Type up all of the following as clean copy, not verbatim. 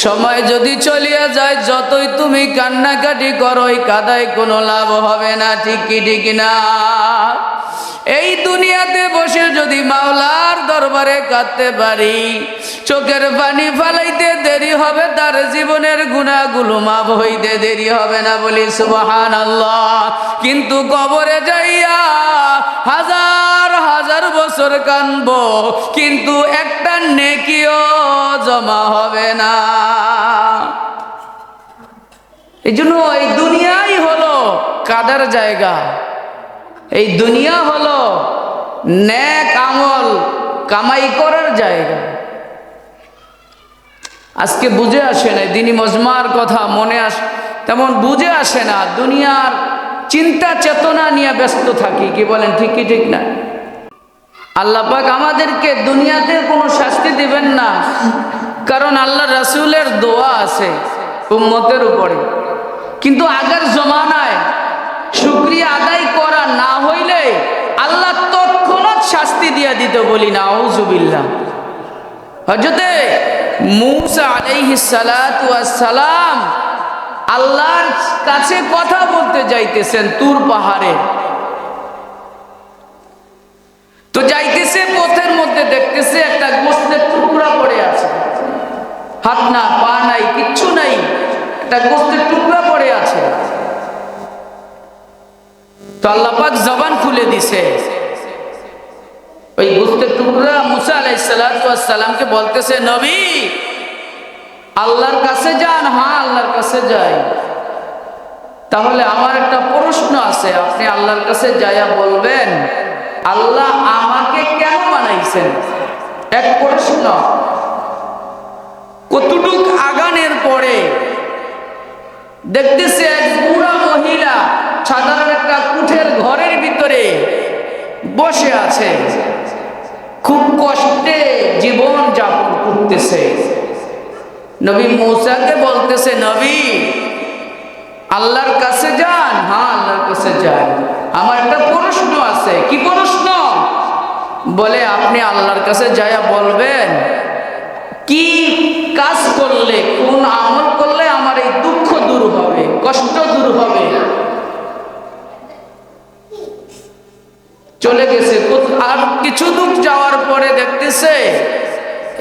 সময় যদি চলিয়া যায়, যতই তুমি কান্নাকাটি করো, এই কাদায় কোনো লাভ হবে না। ঠিক কি ঠিক না? এই দুনিয়াতে বসে যদি মাওলার দরবারে কাঁদতে পারি, চোখের পানি ফালাইতে দেরি হবে, তার জীবনের গুনাহগুলো মাফ হইতে দেরি হবে না। বলি সুবহানাল্লাহ। কিন্তু কবরে যাইয়া হাজার হাজার বছর কাঁদবো, কিন্তু একটা নেকিও জমা হবে না। এই জন্য এই দুনিয়াই হলো কাদার জায়গা। এই দুনিয়া হলো নেক আমল কামাই করার জায়গা। আজকে বুঝে আসে না দিনী মজমার কথা, মনে তেমন বুঝে আসে না। দুনিয়ার চিন্তা চেতনা নিয়ে ব্যস্ত থাকি। কি বলেন? ঠিক কি ঠিক না? আল্লাহ পাক আমাদেরকে দুনিয়াতে কোনো শাস্তি দিবেন না, কারণ আল্লাহ রাসূলের দোয়া আছে উম্মতের উপরে। কিন্তু আগের জমানায় শুকরিয়া আদায় করা না হইলে আল্লাহ তৎক্ষণাৎ শাস্তি দিয়া দিত। বলি নাউজুবিল্লাহ। হযরতে মূসা আলাইহিস সালাতু ওয়াস সালাম আল্লাহর কাছে কথা বলতে যাইতেছেন তুর পাহাড়ে। তো যাইতেছে, পথের মধ্যে দেখতেছে একটা গোশতের টুকরা পড়ে আছে। হাত না, পা নাই, কিচ্ছু নাই, একটা গোশতের টুকরা পড়ে আছে। তো আল্লাহ পাক জবান খুলে দিছে। ওই গোশতের টুকরা মূসা আলাইহিস সালাতু ওয়াস সালামকে বলতেছে, নবী আল্লাহর কাছে যান। হ্যাঁ, আল্লাহর কাছে যাই। তাহলে আমার একটা প্রশ্ন আছে, আপনি আল্লাহর কাছে যাইয়া বলবেন আল্লাহ আমাকে কেন বানাইছেন। এক প্রশ্ন। কতটুক আগানের পরে দেখতেছে এক বুড়া মহিলা সাধারণ একটা কুঠের ঘরের ভিতরে বসে আছে, খুব কষ্টে জীবন যাপন করতেছে। নবী মূসাকে বলতেছে, নবী আল্লাহর কাছে যান। হ্যাঁ, আল্লাহর কাছে যান। আমার একটা প্রশ্ন আছে। কি প্রশ্ন? বলে আপনি আল্লাহর কাছে যাইয়া বলবেন কি কাজ করলে, কোন আমল করলে আমার এই দুঃখ দূর হবে, কষ্ট দূর হবে। চলে গেছে। আর কিছু দূর যাওয়ার পরে দেখতেছে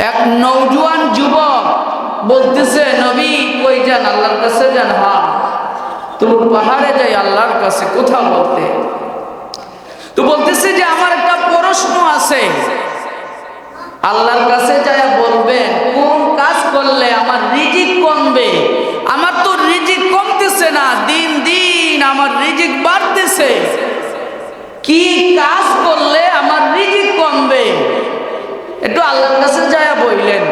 এক নওজোয়ান যুবক বলতেছে, নবী কই যান? আল্লাহর কাছে যান। হ্যাঁ, তুর পাহাড়ে যাই আল্লাহর কাছে কথা বলতে। তো বলতেছে যে আমার একটা প্রশ্ন আছে, আল্লাহর কাছে যাইয়া বলবেন কোন কাজ করলে আমার রিজিক কমবে। আমার তো রিজিক কমতেছে না, দিন দিন আমার রিজিক বাড়তেছে। কি কাজ করলে আমার রিজিক কমবে, একটু আল্লাহর কাছে যাইয়া বললেন।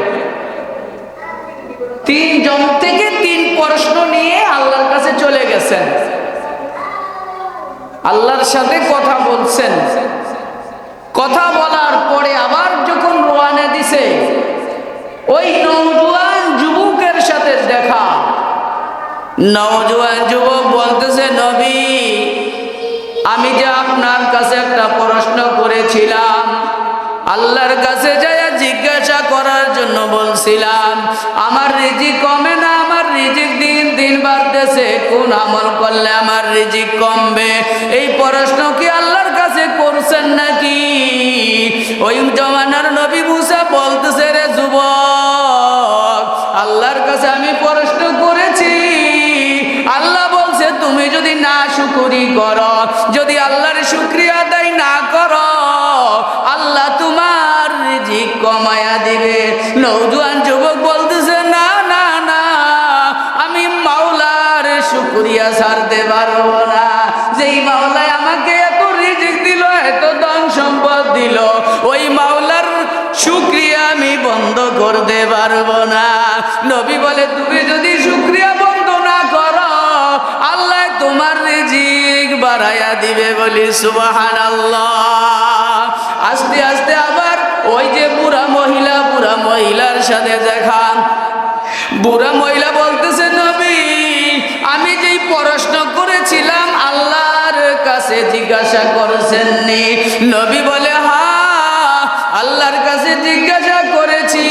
তিনজন থেকে তিন প্রশ্ন নিয়ে আল্লাহর কাছে চলে গেছেন, আল্লাহর সাথে কথা বলছেন। কথা বলার পরে আবার যখন রওনা দিছে, ওই নওজোয়ান যুবকের সাথে দেখা। নওজোয়ান যুবক বলতেছে, নবী আমি যে আপনার কাছে একটা প্রশ্ন করেছিলাম, আল্লাহর কাছে যাইয়া জিজ্ঞাসা করার জন্য বলছিলাম, আমার রিজিক কমে না, আমার রিজিক দিন দিন বাড়তেছে, কোন আমল করলে আমার রিজিক কমবে। এই প্রশ্ন কি আল্লাহর কাছে করছেন নাকি? ওই জমানার নবী মূসা বলতেছে, রে যুবক আল্লাহর কাছে আমি প্রশ্ন করেছি। আল্লাহ বলছে তুমি যদি না শুকরি করো, যদি আল্লাহর শুকরিয়া আদায় না করো, আল্লাহ তোমার রিজিক কমায়া দিবে। নওজোয়ান যুবক বলতেছে, না না না, আমি মাওলার শুকরিয়া ছাড়তে পারবো না। যেই মাওলায় আমাকে এত রিজিক দিল, এত ধন সম্পদ দিল, ওই মাওলার শুকরিয়া আমি বন্ধ করতে পারবো না। নবী বলে, তুমি যদি শুকরিয়া বন্ধ না করো, আল্লাহ তোমার রিজিক বাড়াইয়া দিবে। বলি সুবহানাল্লাহ। আস্তে আস্তে আবার ওই যে বুড়া মহিলার সাথে দেখা। বুড়া মহিলা বলতেছে, নবী আমি যেই প্রশ্ন করেছিলাম আল্লাহর কাছে জিজ্ঞাসা করেছেননি? নবী বলে, হ্যাঁ আল্লাহর কাছে জিজ্ঞাসা করেছি।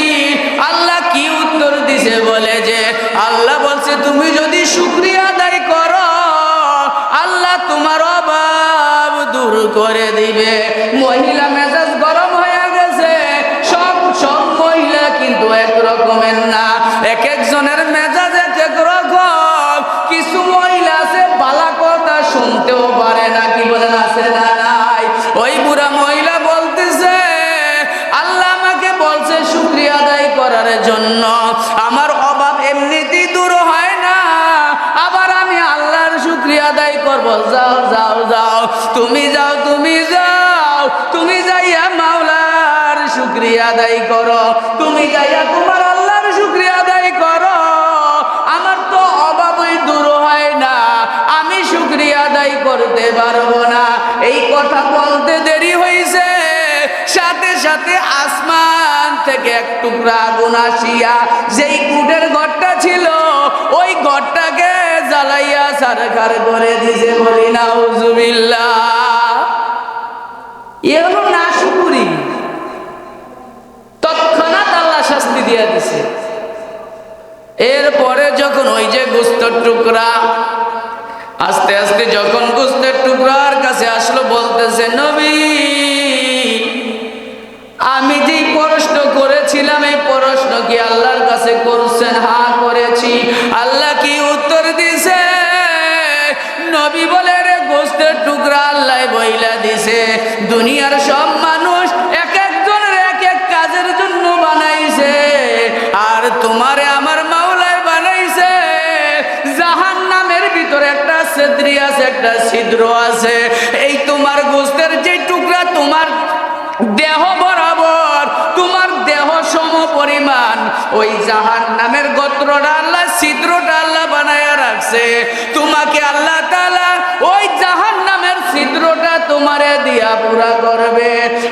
আল্লাহ কি উত্তর দিছে দিছে বলে যে আল্লাহ বলছে তুমি যদি শুকরিয়া আদায় করো আল্লাহ তোমার অভাব দূর করে দিবে। মহিলা মেজাজ গরম হয়ে গেছে। সব মহিলা কিন্তু এক রকমের না, এক একজনের মেজাজ এক এক রকম। কিছু মহিলা আছে বালা কথা শুনতেও পারে না, কি বলেন আছে না নাই? ওই বুড়া মহিলা বলতেছে আল্লাহ আমাকে বলছে শুকরিয়া আদায় করার জন্য, আমার অভাব এমনিতেই দূর হয় না, আবার আমি আল্লাহর শুকরিয়া আদায় করব। যাও যাও যাও, তুমি যাও, তুমি যাও, তুমি যাইয়া মাওলার শুকরিয়া আদায় করো, তুমি যাইয়া তোমার আল্লাহর শুকরিয়া আদায় করো। আমার তো অভাবই দূর হয় না, আমি শুকরিয়া আদায় করতে পারবো না। এই কথা বলতে দেরি হয়েছে, সাথে সাথে আসমান থেকে এক টুকরা আগুন আসিয়া যেই কুটের ঘরটা ছিল ওই ঘরটাকে জ্বালাইয়া ছারখার করে দিছে। বলি নাউজুবিল্লাহ। এ হলো নাশুকরি। তৎক্ষণাৎ আল্লাহ শাস্তি দিয়ে দিছে। এরপরে যখন ওই যে গোস্তের টুকরা আস্তে আস্তে যখন গোস্তের টুকরার কাছে আসলো, বলতেছে নবী আমি যেই প্রশ্ন করেছিলাম এই প্রশ্ন কি আল্লাহর কাছে করছেন? হ্যাঁ করেছি। আল্লাহ কি উত্তর দিছে? নবী বলে রে গোস্তের টুকরা আল্লাহ বইলা দিছে দুনিয়ার সব মানুষ এক একজনের এক এক কাজের জন্য বানাইছে, আর তোমারে আমার মাওলায় বানাইছে জাহান্নামের ভিতরে একটা ছিদ্র আছে, একটা ছিদ্র আছে। এই তোমার গোস্তের যে টুকরা তোমার দেহ বরাবর, তোমার দেহ সম পরিমাণ ওই জাহান্নামের গোত্রটা আল্লাহ ছিদ্রটা আল্লাহ বানায়া রাখছে। তোমাকে আল্লাহ তাআলা ওই জাহান্নামের ছিদ্রটা তোমারে দিয়া পুরা করবে।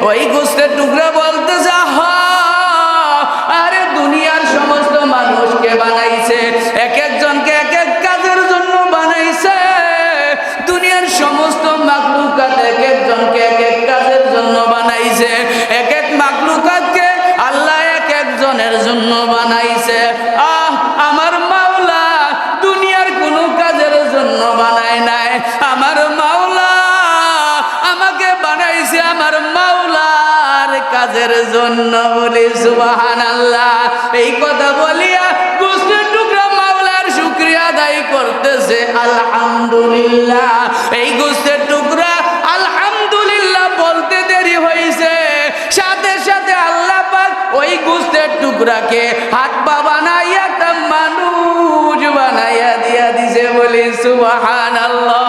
ওই গোস্তের টুকরা বলতে যা আরে দুনিয়ার সমস্ত মানুষকে বানাইছে, এক একজনকে এক এক কাজের জন্য বানাইছে। দুনিয়ার সমস্ত মাখলুকাত এক একজনকে এক এক কাজের জন্য বানাইছে, এক এক মাখলুকাতকে আল্লাহ এক একজনের জন্য বানাইছে। আমার মাওলা দুনিয়ার কোনো কাজের জন্য বানায় নাই, আমার মাওলা আমাকে বানাইছে আমার মাওলার কাজের জন্য। বলি সুবহানাল্লাহ। এই কথা বলিয়া গোস্তের টুকরা মাওলার শুকরিয়া আদায় করতেছে আলহামদুলিল্লাহ। এই গোস্তের টুকরা আলহামদুলিল্লাহ বলতে দেরি হয়েছে, সাথে সাথে আল্লাহ পাক ওই গোস্তের টুকরাকে হাত পা বানাইয়া একটা মানুষ বানাইয়া দিয়া দিছে। বলি সুবহানাল্লাহ।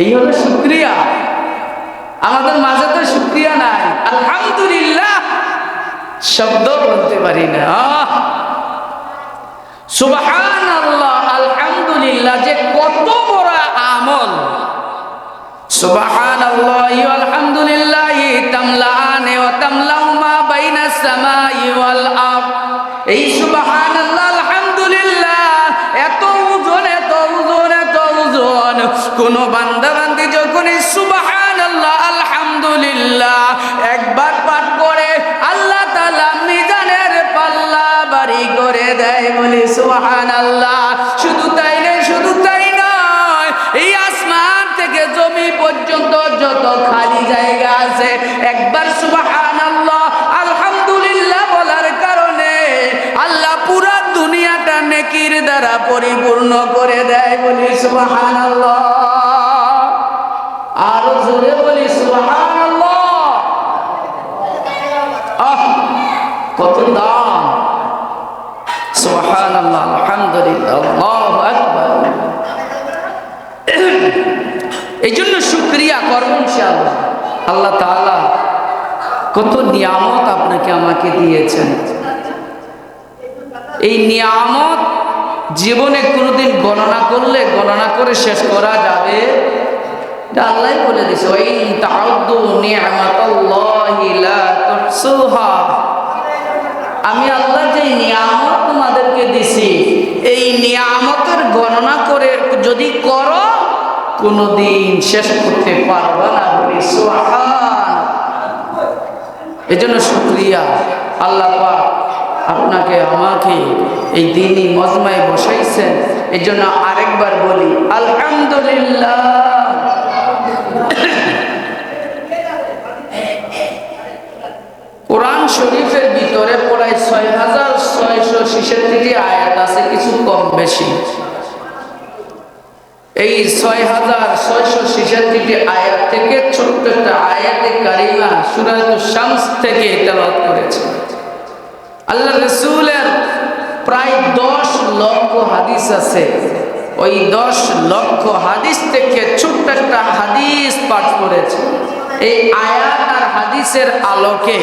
এই হলো শুকরিয়া। আমাদের মাঝে তো শুকরিয়া নাই, আলহামদুলিল্লাহ শব্দ বলতে পারি না। সুবহানাল্লাহ আলহামদুলিল্লাহ যে কত বড় আমল। সুবহানাল্লাহি ওয়াল হামদুলিল্লাহি তামলাআনে ওয়া তামলাউ মা বাইনাস সামাই ওয়াল আরদ। এই সুবহানাল্লাহ আলহামদুলিল্লাহ এত ওজন, এত ওজন, এত ওজন। কোন বান্দা বান্দি যখন সুবহানাল্লাহ আলহামদুলিল্লাহ একবার পাঠ করে আল্লাহ তাআলা মিজানের পাল্লা ভারী করে দেয়। বলি সুবহানাল্লাহ। শুধু তাই নয়, শুধু তাই নয়, এই আসমান থেকে জমি পর্যন্ত যত খালি জায়গা আছে একবার সুবহানাল্লাহ আলহামদুলিল্লাহ বলার কারণে আল্লাহ পুরা দুনিয়াটা নেকির দ্বারা পরিপূর্ণ করে দেয়। বলি সুবহানাল্লাহ। আরো জোরে বলি সুবহানাল্লাহ। কত দাম! সুবহানাল্লাহ আলহামদুলিল্লাহ আল্লাহু আকবার। এই জন্য শুকরিয়া করব ইনশাআল্লাহ। আল্লাহ তাআলা কত নিয়ামত আপনাকে আমাকে দিয়েছেন। এই নিয়ামত জীবনে কোনোদিন গণনা করলে গণনা করে শেষ করা যাবে? আল্লাহ বলে দিয়েছে ওয়াইন তাউদ্দু নি'মাতাল্লাহি লা তুহসুহা। আমি আল্লাহ যে নিয়ামত তোমাদেরকে দিছি এই নিয়ামতের গণনা করে যদি করো কোনোদিন শেষ করতে পারবে না। বলি সুবহান। এজন্য শুকরিয়া। আল্লাহ পাক আপনাকে আমাকে এই দিনই মজমায় বসাইছেন। এই জন্য আরেকবার বলি আলহামদুলিল্লাহ। কোরআন শরীফের ভিতরে প্রায় 6666টি আয়াত আছে, কিছু কম বেশি। এই 6666টি আয়াত থেকে ছোট্ট একটা আয়াতে কারিমা সূরাতুশ শামস থেকে তেলাওয়াত করেছে। আল্লাহ রাসূলের প্রায় 10 লক্ষ হাদিস আছে। ওই 10 লক্ষ হাদিস থেকে ছোট্ট একটা হাদিস পাঠ করেছে। এই আয়াত আর হাদিসের আলোকে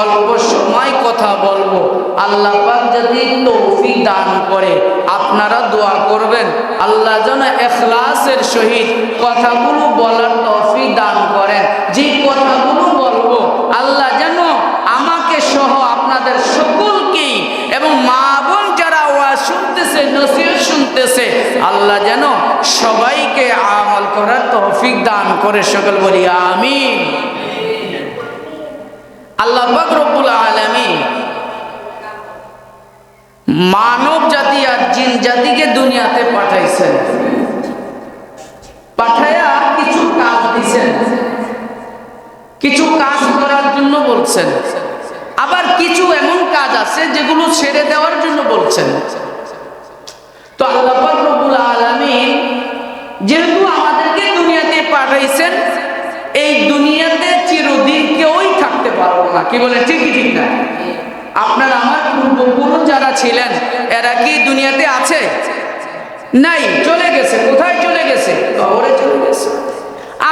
অল্প সময় কথা বলবো। আল্লাহ পাক যদি তৌফিক দান করে আপনারা দোয়া করবেন আল্লাহ যেন ইখলাসের সহিত কথাগুলো বলার তৌফিক দান করেন। যে কথাগুলো বলবো আল্লাহ যেন আমাকে সহ আপনাদের সকলকেই এবং মা বোন যারা ওয়াজ শুনতেছে, নসিহত শুনতেছে, আল্লাহ যেন সবাইকে আমল করার তৌফিক দান করে। সকল বলি আমিন। আল্লাহ পাক রব্বুল আলামিন মানব জাতি আর জিন জাতিকে দুনিয়াতে পাঠাইছেন। পাঠায়া কিছু কাজ দিছেন, কিছু কাজ করার জন্য বলছেন, আবার কিছু এমন কাজ আছে যেগুলো ছেড়ে দেওয়ার জন্য বলছেন। তো আল্লাহ পাক রব্বুল আলামিন যেহেতু আমাদেরকে দুনিয়াতে পাঠাইছেন, এই দুনিয়াতে চিরদিন কেউই থাকতে পারবো না। কি বলে ঠিক না? আপনার আমার পূর্বপুরুষ যারা ছিলেন এরা কি দুনিয়াতে আছে? নাই, চলে গেছে। কোথায় চলে গেছে? কবরে চলে গেছে।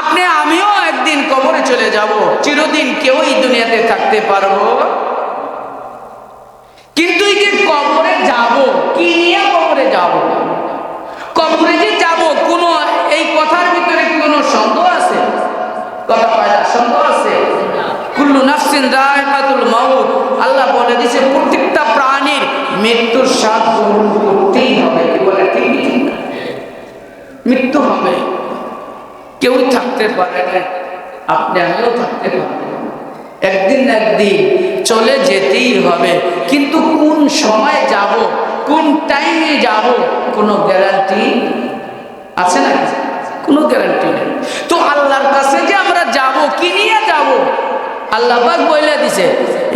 আপনি আমিও একদিন কবরে চলে যাব। চিরদিন কেউই দুনিয়াতে থাকতে পারবো। কিন্তু এই যে কবরে যাব, কি নিয়ে কবরে যাব? কবরে যে যাব কোনো এই কথার ভিতরে কি কোনো সন্দেহ আছে? কথা পয়দা সন্দেহ আছে? কুল্লু নাফসিন যায়কাতুল মাউত, আল্লাহ বলে দিয়েছে প্রত্যেকটা প্রাণীর মৃত্যুর স্বাদ গ্রহণ করতেই হবে। কি বলে ঠিক না? মৃত্যু হবে, কেউ থাকতে পারে না, আপনি আমিও থাকতে পারবো। একদিন না একদিন চলে যেতেই হবে। কিন্তু কোন সময় যাব, কোন টাইমে যাব, কোনো গ্যারান্টি আছে না? কোনো গ্যারান্টি নেই। তো আল্লাহর কাছে যে আমরা যাব, কি নিয়ে যাব? আল্লাহ পাক বলে দিয়েছে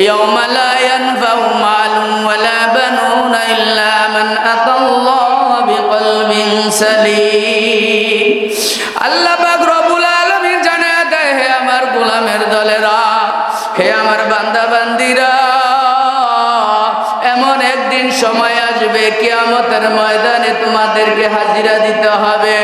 ইয়াউমা লা ইয়ানফাউ মালুন ওয়ালা বানুনা ইল্লা মান আতাল্লাহ বিকলবিন সালিম। আল্লাহ পাক রব্বুল আলামিন জানায় দেয়, হে আমার গোলামের দলেরা, হে আমার বান্দা বান্দিরা, এমন একদিন সময় আসবে কিয়ামতের ময়দানে তোমাদেরকে হাজিরা দিতে হবে।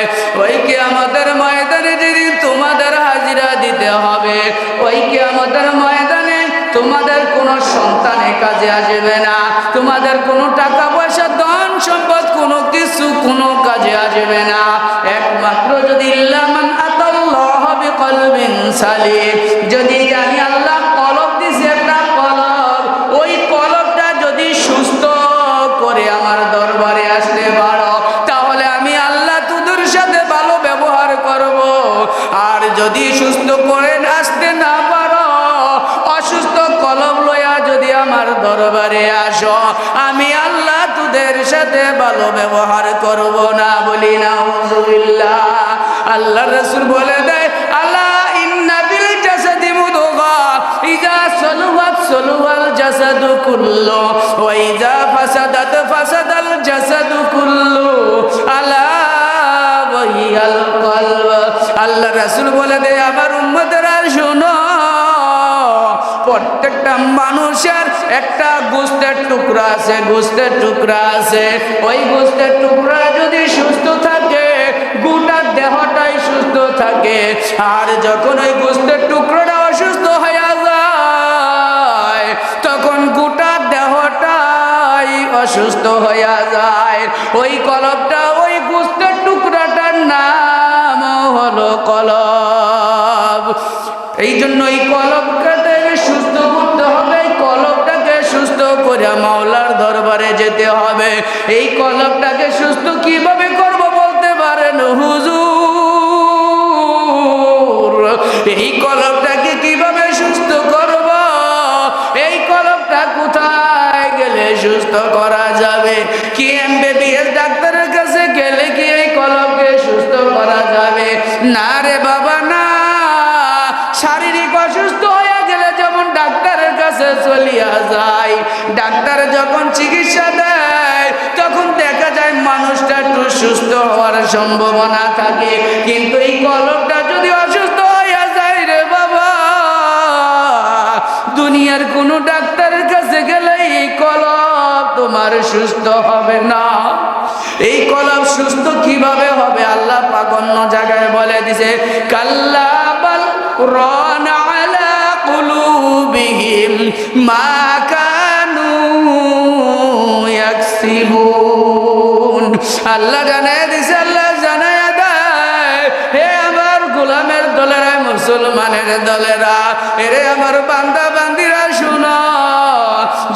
ওই কিয়ামতের ময়দানে যেদিন তোমাদের হাজিরা দিতে হবে, ওই কিয়ামতের ময়দানে তোমাদের কোনো সন্তানে কাজে আসবে না, তোমাদের কোনো টাকা পয়সা ধন সম্পদ কোনো কিছু কোনো কাজে আসবে না। একমাত্র যদি ইল্লা মান আতাল্লাহ বিকলবিন সালিম, যদি আমি আল্লাহ কলব দিছি একটা কলব, ওই কলবটা যদি সুস্থ করে আমার দরবারে আসতে পারো, তাহলে আমি আল্লাহ তোদের সাথে ভালো ব্যবহার করব। আর যদি সুস্থ করে আসতে না পারো, অসুস্থ কলব লয়া যদি আমার দরবারে আসো, আমি আল্লাহ তোদের সাথে ভালো ব্যবহার করব না। বলি নাউযুবিল্লাহ। আল্লাহ রাসূল বলে দেয়, আলা ইন্না বিল জাসাদি মুদগা ইযা সালুহাত সালুহাল জাসাদু কুল্লু ওয়া ইযা ফাসাদাত ফাসাদাল জাসাদু কুল্লু আলা ওয়াহিয়াল কলব। আল্লাহ রাসূল বলে দেয়, আমার উম্মতেরা শোনো, প্রত্যেকটা মানুষের একটা গোশতের টুকরা আছে, গোশতের টুকরা আছে। ওই গোশতের টুকরা যদি সুস্থ থাকে, গোটা দেহটাই সুস্থ থাকে। আর যখন ওই গোশতের টুকরাটা অসুস্থ হয়ে যায়, তখন গোটা দেহটাই অসুস্থ হয়ে যায়। ওই কলবটা, ওই গোশতের টুকরাটার নাম হলো কলব। এই জন্য এই কলবটাকে সুস্থ করতে হবে, এই কলবটাকে সুস্থ করে মাওলার দরবারে যেতে হবে। এই কলবটাকে সুস্থ কিভাবে করব বলতে পারেন হুজুর? এই কলবটাকে কিভাবে সুস্থ করব? এই কলবটা কোথায় গেলে সুস্থ করা যাবে? কি এমবিবিএস ডাক্তারের কাছে গেলে কি এই কলবকে সুস্থ করা যাবে? না রে বাবা না। শারীরিক অসুস্থ হয়ে গেলে যেমন ডাক্তারের কাছে চলিয়া যায়, ডাক্তার যখন চিকিৎসা দেয় তখন দেখা যায় মানুষটা একটু সুস্থ হওয়ার সম্ভাবনা থাকে। কিন্তু এই কলবটা যদি অসুস্থ হইয়া যায় রে বাবা, দুনিয়ার কোনো ডাক্তারের কাছে গেলে এই কলব তোমার সুস্থ হবে না। এই কলব সুস্থ কিভাবে হবে? আল্লাহ পাক অন্য জায়গায় বলে দিছে, কাল্লা বাল রান আলা কুলুবিহিম মা কানু ইয়াকসিবুন। আল্লাহ জানায় দিছে, আল্লাহ জানায় দেয়, হে আমার গোলামের দলেরা, মুসলমানের দলেরা, এরে আমার বান্দা বান্দিরা শুনো,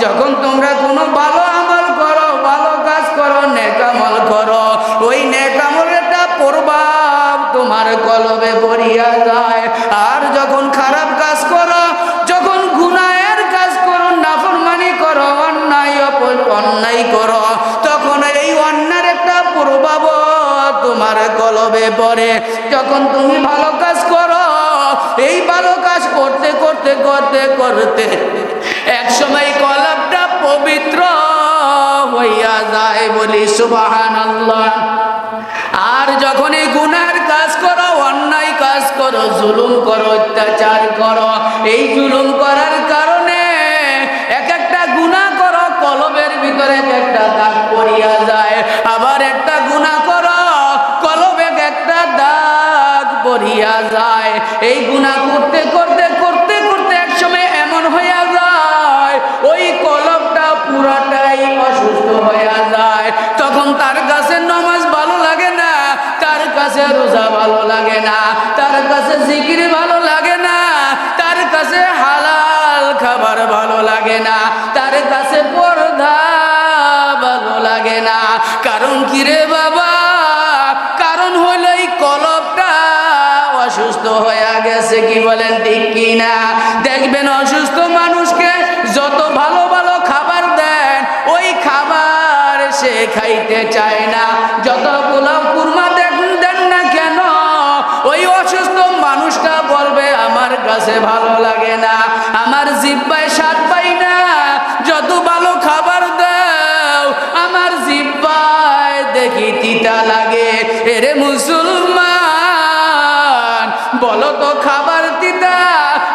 যখন তোমরা কোনো ভালো আমল করো, ভালো কাজ করো, নেক আমল করো, ওই নেক আমলেরটা প্রভাব তোমার কলবে পড়িয়া যায়। আর যখন খারাপ কাজ করো, যখন গুনাহের কাজ করো, নাফরমানি করো, অন্যায় করো, তখন এই অন্যায়ের একটা প্রভাব তোমার কলবে পড়ে। যখন তুমি ভালো কাজ করো, এই ভালো কাজ করতে করতে করতে করতে এক সময় কলবটা পবিত্র হইয়া যায়, বলি সুবহানাল্লাহ। আর যখন এই গুনাহের কাজ করো, অন্যায় কাজ করো, জুলুম করো, অত্যাচার করো, এই জুলুম করার কারণে এক একটা গুনাহ করো, কলবের ভিতরে একটা দাগ পড়িয়া যায়। আবার একটা গুনাহ করো, কলবে একটা দাগ পড়িয়া যায়। এই গুনাহ করতে করতে করতে করতে এক সময় এমন হইয়া যায়, ওই কলবটা পুরাটাই অসুস্থ হইয়া যায়। তখন তার কাছে নামাজ ভালো লাগে না, তার কাছে রোজা ভালো লাগে না, তার কাছে জিকির ভালো লাগে না, তার কাছে হালাল খাবার ভালো লাগে না, তার কাছে পর্দা ভালো লাগে না। কারণ কি রে বাবা? কারণ হইল এই কলবটা অসুস্থ হয়ে গেছে। কি বলেন ঠিক কি না? দেখবেন অসুস্থ মানুষকে যত ভালো ভালো খাবার দেন, ওই খাবার সে খাইতে চায় না। যত পোলাও কুরমা দেন না কেন, ওই অসুস্থ মানুষটা বলবে আমার কাছে ভালো লাগে না, আমার জিহ্বায় স্বাদ পাই না। যত ভালো খাবার দাও, আমার জিহ্বায় দেখি তিতা লাগে। এরে মুসলমান, বলো তো খাবার তিতা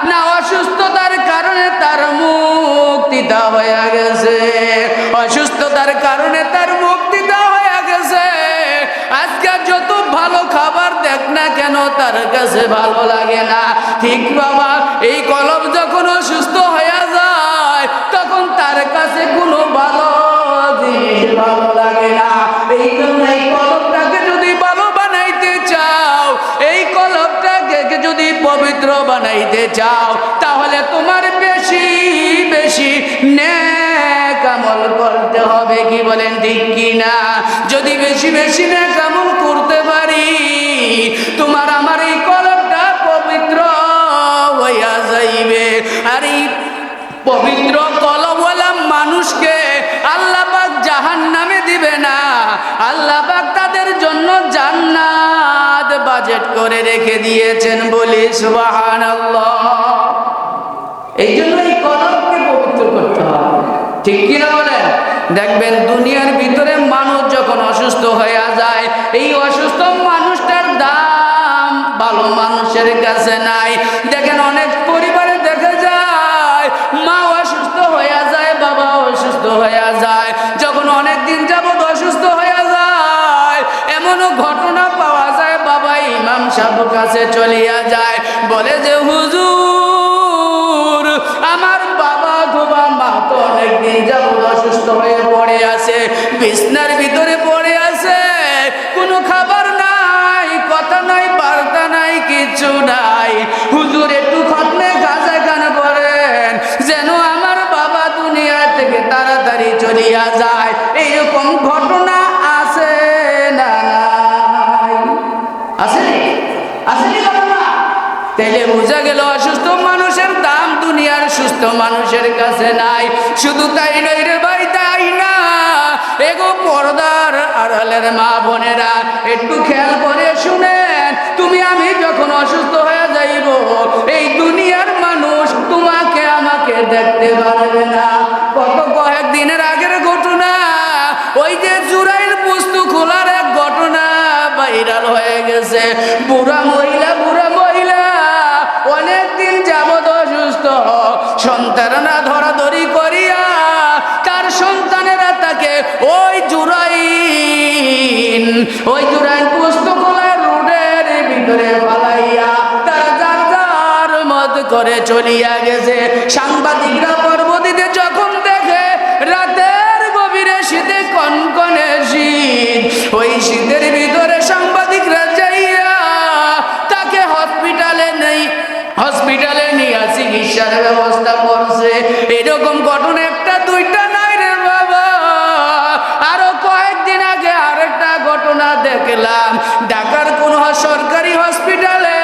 না অসুস্থতার কারণে তার মুখ তিতা হয়ে গেছে? অসুস্থতার কারণে তার মুখ তিতা হয়ে গেছে। আজকে যত ভালো খাবার দেখ না কেন, তার কাছে ভালো লাগে না। ঠিক বাবা, এই কলব যখন অসুস্থ হয়ে যায়, তখন তার কাছে কোনো ভালো জিনিস ভালো লাগে না। এই জন্য এই কলবটাকে যদি ভালো বানাইতে চাও, এই কলবটাকে যদি পবিত্র বানাইতে চাও, তাহলে তোমার বেশি বেশি নেক আমল করতে হবে। কি বলেন ঠিক কি না? যদি বেশি বেশি নেক আমল করতে পারি, তোমার আমার এই কলবটা পবিত্র হইয়া যাইবে। আর এই পবিত্র কলবওয়ালা মানুষকে আল্লাহ পাক জাহান্নামে দিবে না, আল্লাহ পাক তাদের জন্য জান্নাত বাজেট করে রেখে দিয়েছেন, বলি সুবহানাল্লাহ। এই জন্য এই কলবকে পবিত্র করতে হবে। ঠিক কিনা বলেন? দেখবেন দুনিয়ার ভিতরে মানুষ যখন অসুস্থ হয়ে যায়, এই অসুস্থ মানুষটার দাম ভালো মানুষের কাছে নাই। দেখেন অনেক পরিবারে দেখা যায় মা অসুস্থ হয়ে যায়, বাবা অসুস্থ হয়ে যায়। যখন অনেক দিন যাবত অসুস্থ হয়ে যায়, এমনও ঘটনা পাওয়া যায়, বাবা ইমাম সাহেবের কাছে চলিয়া যায়, বলে যে হুজুর আমার বাবা অথবা মা তো অনেকদিন যাবত অসুস্থ হয়ে পড়ে আছে, বিছনার ভিতরে পড়ে আছে, কোনো খাবার নাই, কথা নাই, বার্তা নাই, কিছু নাই। হুজুর একটু খতমে গাজা গান করেন, যেন আমার বাবা দুনিয়া থেকে তাড়াতাড়ি চলিয়া যায়। এইরকম ঘটনা আছে না নাই? আছে আসেনি ঘটনা? তাইলে বোঝা গেল অসুস্থ মানুষের দাম দুনিয়ার সুস্থ মানুষের কাছে নাই। শুধু তাই নয় রে ভাই, তাই আড়ালের মা বোনেরা একটু খেয়াল করে শুনেন, তুমি আমি যখন অসুস্থ হয়ে যাইব, এই দুনিয়ার মানুষ তোমাকে আমাকে দেখতে পারবে না। কত কয়েকদিনের আগের ঘটনা, ওই যে জুরাইল বস্তু খোলার এক ঘটনা ভাইরাল হয়ে গেছে। বুড়া মহিলা অনেকদিন যাবত অসুস্থ, সন্তানরা ধরাধরি করিয়া তার সন্তানেরা তাকে ওই জুরাইল বস্তু খোলার রোডের ভিতরে ফালাইয়া তারা যার যার মত করে চলিয়া গেছে। সাংবাদিকরা পরবর্তীতে যখন দেখে রাতের গভীরে শীতে কনকনে শীত, ওই শীতের ভিতরে সাংবাদিকরা যাইয়া তাকে হসপিটালে নিয়ে চিকিৎসার ব্যবস্থা করছে। এরকম ঘটনা একটা দুইটা নাই রে বাবা। আরো কয়েকদিন আগে আরেকটা ঘটনা দেখলাম, ঢাকার কোন সরকারি হসপিটালে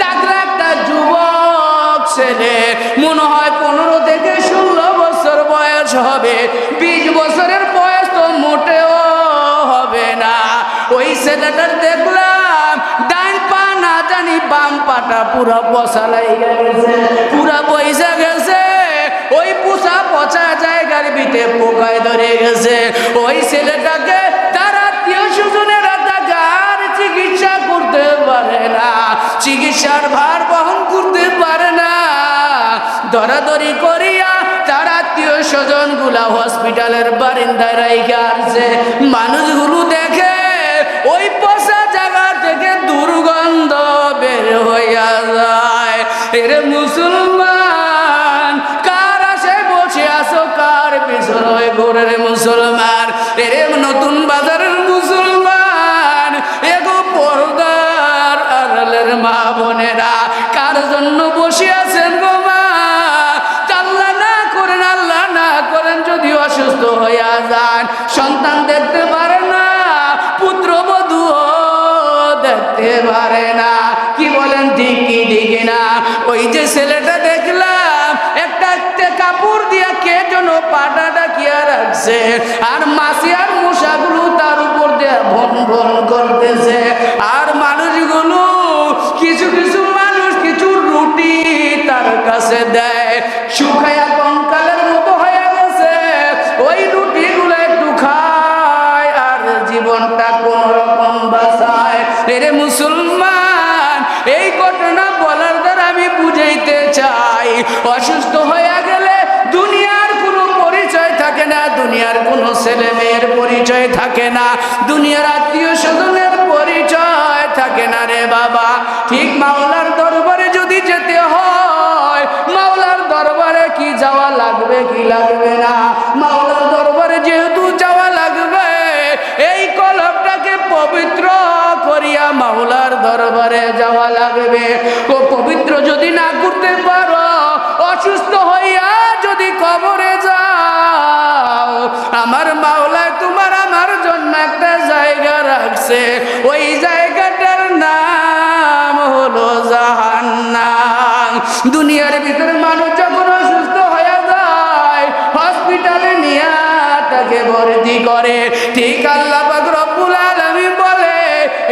তাকরা একটা যুবক ছেলে, মনে হয় 15 থেকে 16 বছর বয়স হবে, 20 বছরের বয়স তো মোটেও হবে না। ওই ছেলেটার দেখলাম ডান পা না জানি বাম পাটা পুরা পচা লাগিয়ে গেছে, পুরা পয়সা গেছে। ওই পোষা পচা জায়গার ভিতরে পোকায় ধরে গেছে। ওই ছেলেটাকে তার আত্মীয় স্বজনেরা তাকে আর চিকিৎসা করতে পারে না, চিকিৎসার ভার বহন করতে পারে না। ধরাধরি করিয়া তার আত্মীয় স্বজন গুলা হসপিটালের বারিন্দায় রাইখা আসছে। মানুষগুলো দেখে ওই পচা জায়গা থেকে দুর্গন্ধ বের হইয়া যায়। এরে মুসলমান, কার আশে বসে আসো, কার পিছনে ঘোরে রে মুসলমান? এরে নতুন বাজারের মুসলমান, এগো পর্দার আড়ালের মা বোনেরা, কার জন্য বসে আছেন গো মা? আল্লাহ না করেন যদি অসুস্থ হইয়া যান, সন্তান দেখতে পারে না, পুত্রবধূ দেখতে পারে না। কি বলেন, ঠিক কি ঠিক না? ওই যে ছেলেটা দেখলাম একটা কাপড় দিয়া কে যেন পাটা ডাকিয়া রাখছে, আর মাছি আর মশাগুলো তার উপর দিয়ে ভন ভন করতেছে। আর মানুষগুলো কিছু মানুষ কিছু রুটি তার কাছে দেয়, শুকায়া কঙ্কালের মতো হয়ে গেছে। ওই রুটিগুলো একটু খায় আর জীবনটা কোন রকম বাঁচায়। এরে মুসলমান, এই ঘটনা বলার দ্বারা আমি বুঝাইতে চাই, অসুস্থ হয়ে গেলে দুনিয়ার কোনো পরিচয় থাকে না, দুনিয়ার কোনো ছেলে মেয়ের পরিচয় থাকে না, দুনিয়ার আত্মীয় স্বজনের পরিচয় থাকে না রে বাবা। ঠিক মাওলার দরবারে যদি যেতে হয়, মাওলার দরবারে কি যাওয়া লাগবে কি লাগবে না? মাওলার দরবারে যেহেতু যাওয়া লাগবে, এই কলবটাকে পবিত্র করিয়া মাওলার দরবারে যাওয়া লাগবে। ও পবিত্র যদি না করতে পারো, অসুস্থ হইয়া যদি কবরে যাও, আমার মাওলা তোমার আমার জন্য একটা জায়গা রাখছে, ওই জায়গাটার নাম হলো জাহান্নাম। দুনিয়ার ভিতরে মানুষ যখন অসুস্থ হয়ে যায়, হসপিটালে নিয়ে তাকে ভর্তি করে, ঠিক আল্লাহ পাক রব্বুল আলামিন বলে,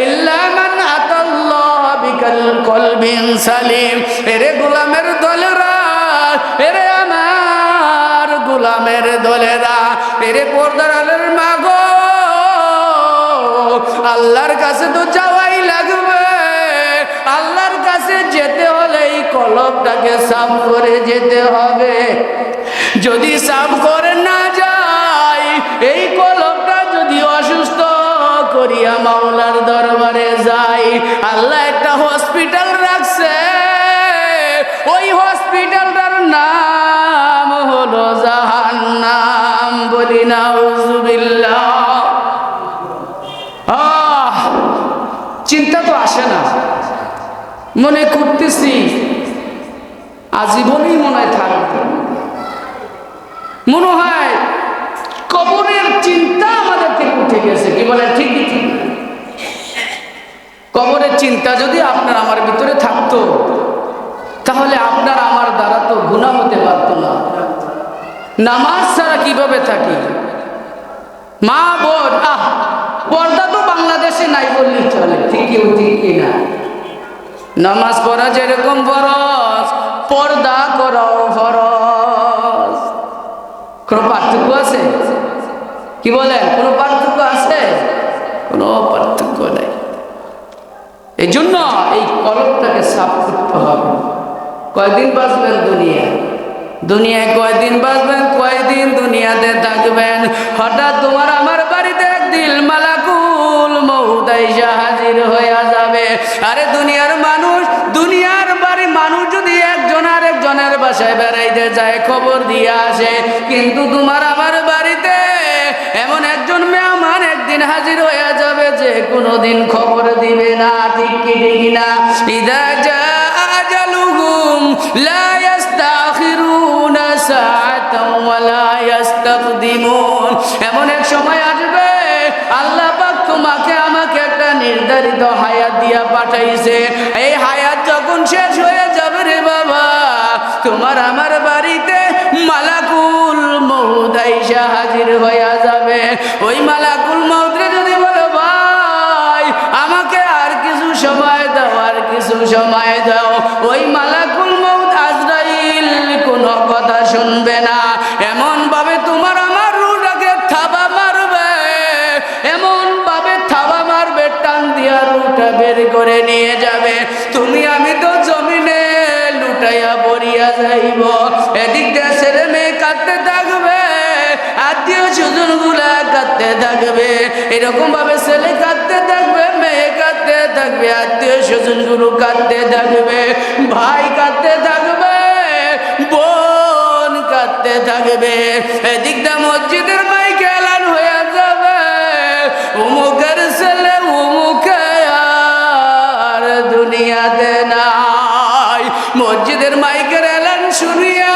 ইল্লা মান আতাল্লাহ বিকাল কলবিন সালিম। এরে গোলামের দলেরা, এরে আমার গোলামের দলেরা, এরে পর্দার আলের মাগো, আল্লাহর কাছে তো যাওয়াই লাগবে। আল্লাহর কাছে যেতে হলে এই কলবটাকে সাফ করে যেতে হবে। যদি সাফ করে না যায়, এই কলবটা যদি অসুস্থ করিয়া মাওলার দরবারে যাই, আল্লাহ একটা হসপিটাল রাখছে, ওই হসপিটালটার নাম হলো জাহান্নাম। বলি নাউযুবিল্লাহ। চিন্তা তো আসে না, মনে করতেছি আজীবনই মনে হয় থাকবে। মনে হয় কবরের চিন্তা আমাদের থেকে উঠে গেছে। কি বলে, ঠিকই ঠিক। কবরের চিন্তা যদি আপনার আমার ভিতরে থাকতো, তাহলে আপনার আমার দ্বারা তো গুনাহ হতে পারত না। নামাজ ছাড়া কিভাবে থাকি? মা বোন, পর্দা তো বাংলাদেশে নাই বললেই চলে, ঠিক কিনা? নামাজ পড়া যেরকম ফরজ, পর্দা করাও ফরজ। কোনো পার্থক্য আছে? কি বলেন, কোনো পার্থক্য আছে? কোনো পার্থক্য নেই। এই জন্য এই কলবটাকে সাফ করতে হবে। কয়দিন বাঁচবেন দুনিয়ায় কয়দিন বাঁচবেন, কয়দিন দুনিয়াতে থাকবেন? হঠাৎ তোমার আমার বাড়িতে একদিন মালাকুল মউত আইসা হাজির হইয়া যাবে। আরে দুনিয়ার মানুষ, দুনিয়ার বাড়ি মানুষ যদি একজন আরেকজনের বাসায় বেড়াইতে যায় খবর দিয়ে আসে, কিন্তু তোমার আমার বাড়িতে এমন একজন মেহমান একদিন হাজির হইয়া যাবে যে কোনোদিন খবর দিবে না, ঠিক কি ঠিক না? ইদা জা আজালুহুম লা ইস্তাখিরুনা সাআতাও ওয়া লা ইস্তাকদিমুন। এমন এক সময় আসবে আল্লাহ পাক তোমাকে আমাকে একটা নির্ধারিত হায়াত দিয়া পাঠাইছে, এই হায়াত যখন শেষ হয়ে যাবে রে বাবা, তোমার আমার বাড়িতে মালাকুল মউত আইসা হাজির হইয়া যাবে। ওই মালাকুল মউত যদি বলো ভাই আমাকে আর কিছু সময় দাও, আর কিছু সময় দাও, ওই মালাকুল মউত আজরাইল কোনো কথা শুনবে না। এমন ভাবে তোমার আমার রূহটাকে থাবা মারবে, এমন ভাবে থাবা মারবে, টান দিয়া রূহটা বের করে নিয়ে যাবে। তুমি আমি তো জমিনে লুটাইয়া পড়িয়া যাইব। এদিক দিয়ে ছেলে মেয়ে কাঁদতে থাকবে, আত্মীয় স্বজন গুলা কাঁদতে থাকবে। এরকম ভাবে ছেলে কাঁদতে থাকবে, মেয়ে কাঁদতে থাকবে, আত্মীয় স্বজন গুলো কাঁদতে থাকবে, ভাই কাঁদতে থাকবে, বোন কাঁদতে থাকবে। এদিক দিয়ে মসজিদের মাইকে এলান হয়ে যাবে, অমুকের ছেলে অমুকে আর দুনিয়াতে নাই। মসজিদের মাইকের এলান শুনিয়া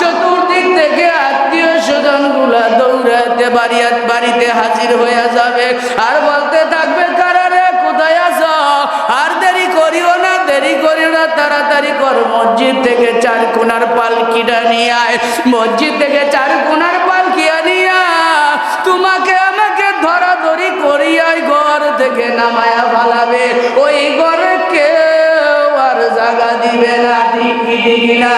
চতুর্দিক থেকে আত্মীয় স্বজন গুলা দৌড়াতে বাড়িতে হাজির হয়ে যাবে, আর বলতে থাকবে কারারে কোথায় আছো? আর দেরি করিও না, দেরি করিও না, তাড়াতাড়ি কর, মসজিদ থেকে চার কোনার পালকিটা নিয়ে আয়। মসজিদ থেকে চার কোনার পালকি আনিয়া তোমাকে আমাকে ধরাধরি করিয়া ঘর থেকে নামায়া ফালাবে। ওই ঘরে কেউ আর জায়গা দিবে না, ঠিক না?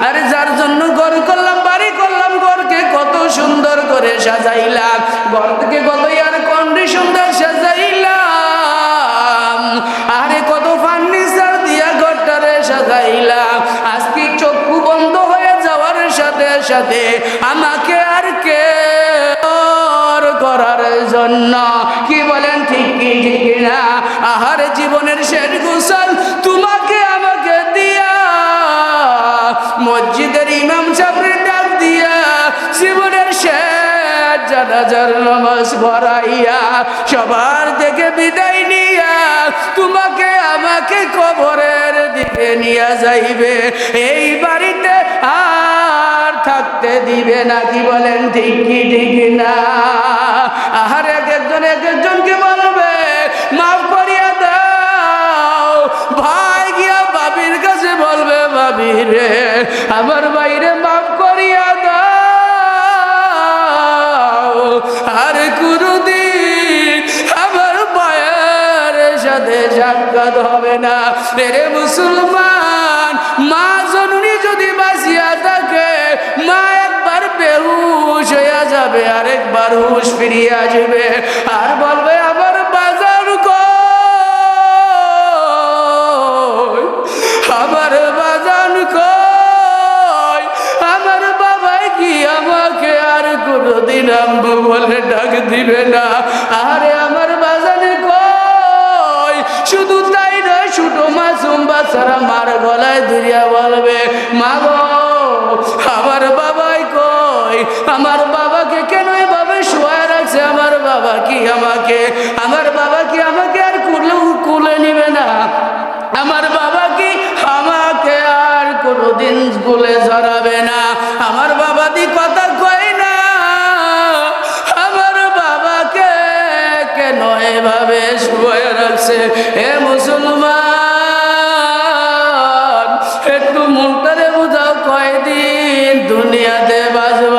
আরে যার জন্য ঘর করলাম, বাড়ি করলাম, ঘরকে কত সুন্দর করে সাজাইলাম, ঘর থেকে কত এয়ার কন্ডিশনার সাজাইলাম, আরে কত ফার্নিচার দিয়া ঘরটারে সাজাইলাম। আজকে চক্ষু বন্ধ হয়ে যাওয়ার সাথে সাথে আমাকে আর কে করার জন্য, কি বলেন, ঠিক কি ঠিক না? আহার জীবনের শেষ গোসল তোমাকে আমাকে দিয়া, মসজিদের ইমাম সাহেবের ডাক দিয়া, জীবনের শেষ জানাজার নামাজ পড়াইয়া, সবার থেকে বিদায় নিয়া তোমাকে আমাকে কবরের দিকে নিয়ে যাইবে। এই বাড়িতে আর থাকতে দিবে না, কি বলেন, ঠিক কি ঠিক না? আর এক একজনকে বলবে মাফ করিয়া দাও। ভাই গিয়া বাবির কাছে বলবে, বাবি রে আমার বাইরে মাফ করিয়া দাও, আর কোনদিন আমার মায়ের সাথে সাক্ষাৎ হবে না। রে মুসলমান, মা জননী যদি বাঁচিয়া থাকে, মা একবার বেহুশ হইয়া যাবে, আরেকবার হুশ ফিরিয়ে আসবে, আর বলবে আমার বাজার কই, আমার বাজান কই, আমার বাবাই কি আমাকে আর কোনদিন আম্মু বলে ডাক দিবে না? আরে আমার বাজানে কই। শুধু তাই নয়, ছোট মাসুম বাচ্চারা মার গলায় ধরিয়া বলবে, মা গো আমার বাবাই কই, আমার বাবাকে কেন এভাবে শোয়া রাখছে? আমার বাবা কি আমাকে আর কুলে নিবে না? আমার বাবা কি আমাকে আর কোনদিন কুলে ধরাবে না? আমার বাবা দি কথা কয় না, আমার বাবাকে কেন এভাবে শুয়ে রাখছে? হে মুসলমান, একটু মনটারে বুঝাও, কয়দিন দুনিয়াতে বাঁচব?